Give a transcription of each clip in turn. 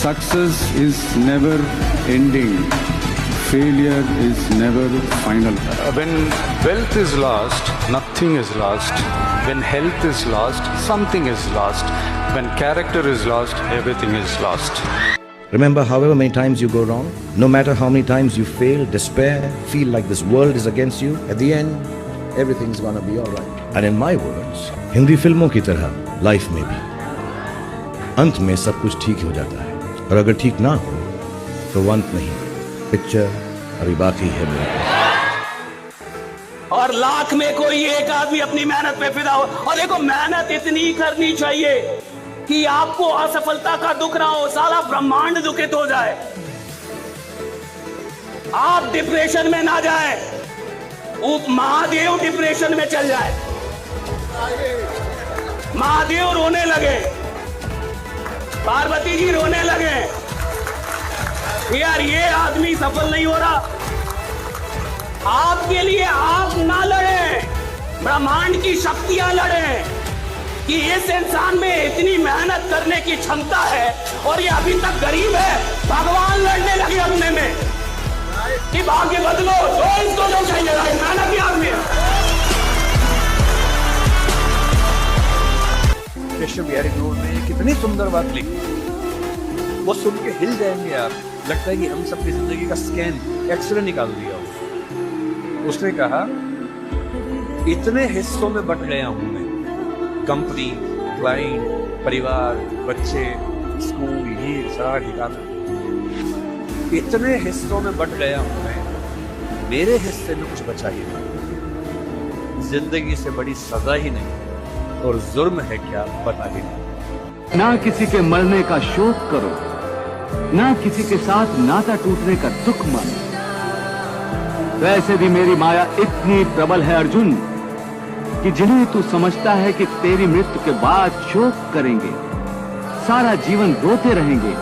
Success is never ending. Failure is never final. When wealth is lost, nothing is lost. When health is lost, something is lost. When character is lost, everything is lost. Remember, however many times you go wrong, no matter how many times you fail, despair, feel like this world is against you, at the end, everything's gonna be alright. And in my words, Hindi फिल्मों की तरह life में भी अंत में सब कुछ ठीक हो जाता है, और अगर ठीक ना हो तो वो अंत नहीं, पिक्चर अभी बाकी है मेरे। और लाख में कोई एक आदमी अपनी मेहनत पे फिदा हो। और देखो, मेहनत इतनी करनी चाहिए कि आपको असफलता का दुख ना हो, सारा ब्रह्मांड दुखित हो जाए, आप डिप्रेशन में ना जाए, महादेव डिप्रेशन में चल जाए, महादेव रोने लगे, पार्वती जी रोने लगे, यार ये आदमी सफल नहीं हो रहा। आपके लिए आप ना लड़ें, ब्रह्मांड की शक्तियां लड़ें कि इस इंसान में इतनी मेहनत करने की क्षमता है और ये अभी तक गरीब है। भगवान लड़ने लगे अपने में कि भाग्य बदलो, तो इसको जो चाहिए मेहनत ही आदमी है। कृष्ण बिहारी नूर ने कितनी सुंदर बात लिखी, वो सुन के हिल जाएंगे आप। लगता है कि हम सबकी जिंदगी का स्कैन, एक्सरे निकाल दिया हो। उसने कहा, इतने हिस्सों में बट गया हूं मैं, कंपनी, क्लाइंट, परिवार, बच्चे, स्कूल, ये सारा ठिकाना, इतने हिस्सों में बट गया हूं मैं, मेरे हिस्से में कुछ बचा ही नहीं। जिंदगी से बड़ी सजा ही नहीं और जुर्म है क्या पता ही नहीं। ना किसी के मरने का शोक करो, ना किसी के साथ नाता टूटने का दुख मानो। वैसे भी मेरी माया इतनी प्रबल है अर्जुन कि जिन्हें तू समझता है कि तेरी मृत्यु के बाद शोक करेंगे, सारा जीवन रोते रहेंगे,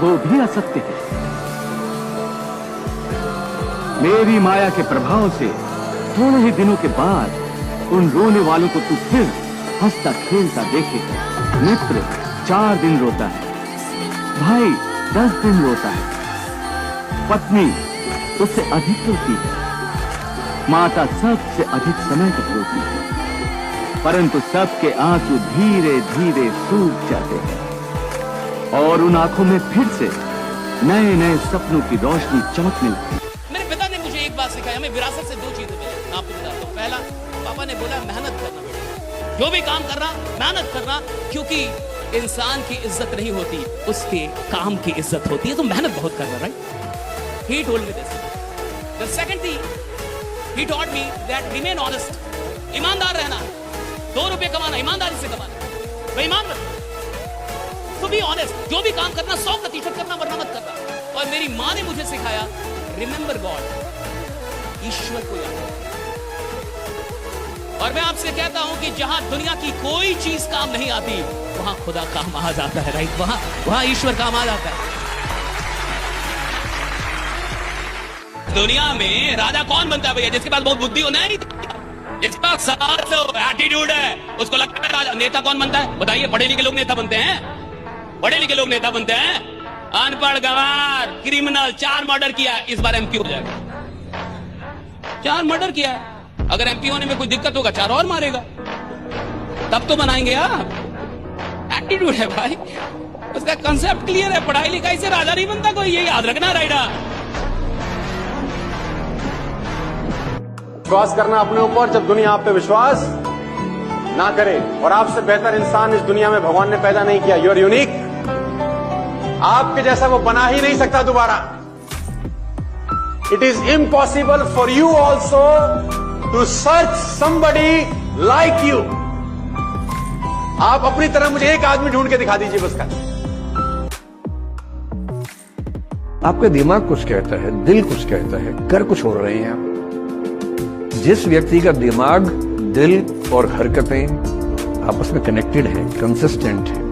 वो भी असत्य है। मेरी माया के प्रभाव से थोड़े ही दिनों के बाद उन रोने वालों को तू फिर हंसता खेलता देखेगा। मित्र 4 दिन रोता है, भाई 10 दिन रोता है, पत्नी उससे अधिक रोती है, माता सबसे अधिक समय तक रोती है, परंतु सबके आंसू धीरे धीरे सूख जाते हैं और उन आंखों में फिर से नए नए सपनों की रोशनी चमकने लगती है। मेरे पिता ने मुझे एक बात सिखाई, हमें विरासत से 2 चीजें मिली, मैं आपको बताता हूँ। पहला, पापा ने बोला मेहनत करना बेटा, जो भी काम करना मेहनत करना, क्योंकि इंसान की इज्जत नहीं होती, उसके काम की इज्जत होती है, तो मेहनत बहुत करना, right? He told me this. The second thing, he taught me that remain honest. ईमानदार रहना, 2 रुपए कमाना, ईमानदारी से कमाना, बेईमान मत। तो बी ऑनेस्ट, जो भी काम करना 100% करना, वरना मत करना। और मेरी माँ ने मुझे सिखाया, रिमेंबर गॉड, ईश्वर को याद रखो। और मैं आपसे कहता हूं कि जहां दुनिया की कोई चीज काम नहीं आती, वहां खुदा काम आ जाता है, राइट? वहां ईश्वर काम आ जाता है। दुनिया में राजा कौन बनता है भैया? जिसके पास बहुत बुद्धि हो, नहीं जिसके पास साहस हो, एटीट्यूड है, उसको लगता है राजा। नेता कौन बनता है बताइए? पढ़े लिखे लोग नेता बनते हैं, पढ़े लिखे लोग नेता बनते हैं। अनपढ़, गंवार, क्रिमिनल, 4 मर्डर किया, इस बार एमपी हो जाएगा। 4 मर्डर किया है, अगर एमपी होने में कोई दिक्कत होगा 4 और मारेगा, तब तो बनाएंगे आप। एटीट्यूड है भाई, उसका कंसेप्ट क्लियर है। पढ़ाई लिखाई से राजा नहीं बनता कोई, ये याद रखना राइडा। विश्वास करना अपने ऊपर जब दुनिया आप पे विश्वास ना करे। और आपसे बेहतर इंसान इस दुनिया में भगवान ने पैदा नहीं किया। यू आर यूनिक, आपके जैसा वो बना ही नहीं सकता दोबारा। It is impossible for you also to search somebody like you। आप अपनी तरह मुझे एक आदमी ढूंढ के दिखा दीजिए बस का। आपका दिमाग कुछ कहता है, दिल कुछ कहता है, कर कुछ हो रहे हैं आप। जिस व्यक्ति का दिमाग, दिल और हरकतें आपस में कनेक्टेड हैं, कंसिस्टेंट हैं,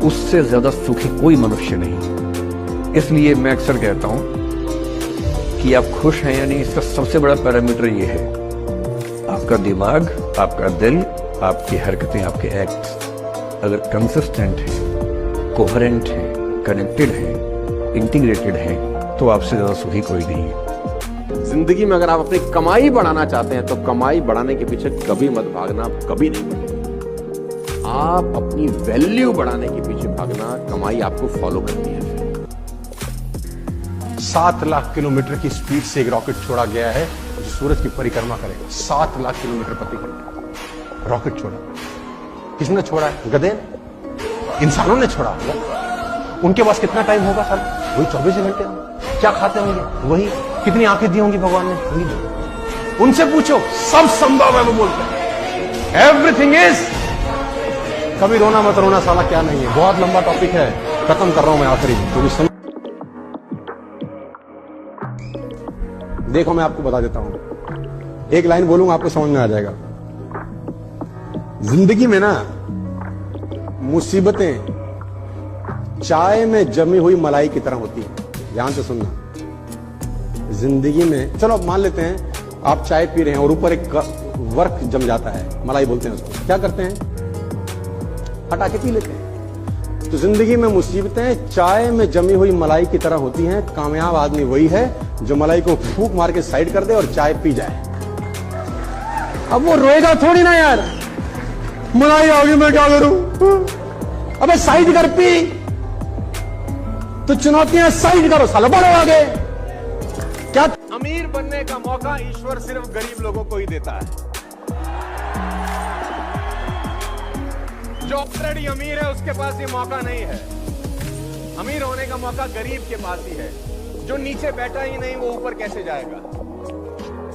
उससे ज्यादा सुखी कोई मनुष्य नहीं। इसलिए मैं अक्सर कहता हूं कि आप खुश हैं या नहीं, इसका सबसे बड़ा पैरामीटर ये है, आपका दिमाग, आपका दिल, आपकी हरकतें, आपके एक्ट्स अगर कंसिस्टेंट हैं, कोहेरेंट हैं, कनेक्टेड हैं, इंटीग्रेटेड हैं, तो आपसे ज्यादा सुखी कोई नहीं है। जिंदगी में अगर आप अपनी कमाई बढ़ाना चाहते हैं तो कमाई बढ़ाने के पीछे कभी मत भागना, कभी नहीं बढ़ेगा। आप अपनी वैल्यू बढ़ाने के पीछे भागना, कमाई आपको फॉलो करती है। 7 लाख किलोमीटर की स्पीड से एक रॉकेट छोड़ा गया है जो सूरज की परिक्रमा करेगा। 7 लाख किलोमीटर प्रति घंटा रॉकेट छोड़ा। किसने छोड़ा है? गधे ने? इंसानों ने छोड़ा होगा। उनके पास कितना टाइम होगा सर? वही 24 घंटे होंगे। क्या खाते होंगे? वही। कितनी आंखें दी होंगी भगवान ने? वही। उनसे पूछो, सब संभव है वो बोलते हैं। Everything is. कभी रोना मत रोना साला क्या नहीं है। बहुत लंबा टॉपिक है, खत्म कर रहा हूं मैं आखिरी। तो देखो मैं आपको बता देता हूं, एक लाइन बोलूंगा आपको समझ में आ जाएगा। जिंदगी में ना मुसीबतें चाय में जमी हुई मलाई की तरह होती है। ध्यान से सुनना। जिंदगी में चलो मान लेते हैं आप चाय पी रहे हैं और ऊपर एक वर्क जम जाता है, मलाई बोलते हैं उसको। क्या करते हैं? हटा के पी लेते हैं। तो जिंदगी में मुसीबतें चाय में जमी हुई मलाई की तरह होती हैं। कामयाब आदमी वही है जो मलाई को फूंक मार के साइड कर दे और चाय पी जाए। अब वो रोएगा थोड़ी ना यार, मलाई आ गई मैं क्या करूं। अबे साइड कर, पी। तो चुनौतियां साइड करो सालो, बढ़ो आगे। क्या अमीर बनने का मौका ईश्वर सिर्फ गरीब लोगों को ही देता है। जो ऑलरेडी अमीर है उसके पास ये मौका नहीं है। अमीर होने का मौका गरीब के पास ही है। जो नीचे बैठा ही नहीं वो ऊपर कैसे जाएगा?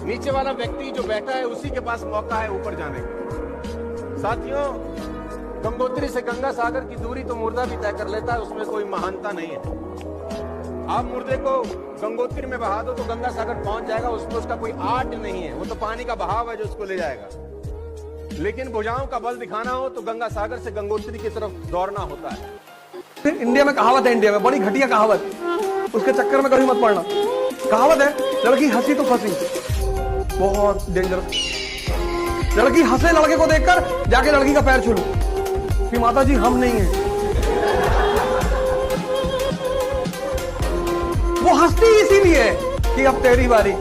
नीचे वाला व्यक्ति जो बैठा है उसी के पास मौका है ऊपर जाने का। साथियों, गंगोत्री से गंगा सागर की दूरी तो मुर्दा भी तय कर लेता है, उसमें कोई महानता नहीं है। आप मुर्दे को गंगोत्री में बहा दो तो गंगा सागर पहुंच जाएगा, उसमें उसका कोई आर्ट नहीं है, वो तो पानी का बहाव है जो उसको ले जाएगा। लेकिन भुजाओं का बल दिखाना हो तो गंगा सागर से गंगोत्री की तरफ दौड़ना होता है। इंडिया में कहावत है, इंडिया में बड़ी घटिया कहावत, उसके चक्कर में कभी मत पड़ना। कहावत है, लड़की हंसी तो फंसी। बहुत डेंजरस। लड़की हंसे लड़के को देखकर जाके लड़की का पैर छू लो कि माता जी हम नहीं हैं। वो हंसती इसीलिए कि अब तेरी बारी।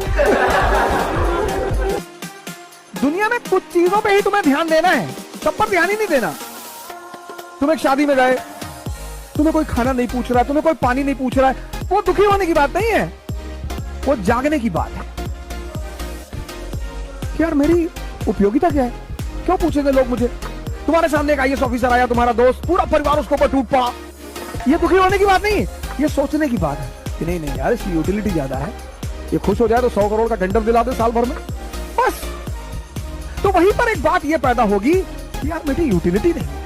दुनिया में कुछ चीजों पे ही तुम्हें ध्यान देना है, सब पर ध्यान ही नहीं देना। तुम एक शादी में गए, तुम्हें कोई खाना नहीं पूछ रहा है, तुम्हें कोई पानी नहीं पूछ रहा है, वो दुखी होने की बात नहीं है, वो जागने की बात है कि यार मेरी उपयोगिता क्या है, क्यों पूछेंगे लोग मुझे। तुम्हारे सामने एक IAS ऑफिसर आया, तुम्हारा दोस्त, पूरा परिवार उसके ऊपर टूट पड़ा। ये दुखी होने की बात नहीं है, ये सोचने की बात है कि नहीं नहीं यार इसकी यूटिलिटी ज्यादा है, ये खुश हो जाए तो 100 करोड़ का टेंडर दिला दे साल भर में, बस। तो वहीं पर एक बात ये पैदा होगी कि यार मेरी यूटिलिटी नहीं है।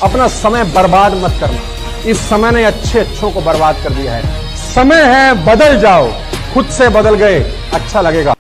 अपना समय बर्बाद मत करना। इस समय ने अच्छों को बर्बाद कर दिया है। समय है, बदल जाओ। खुद से बदल गए, अच्छा लगेगा।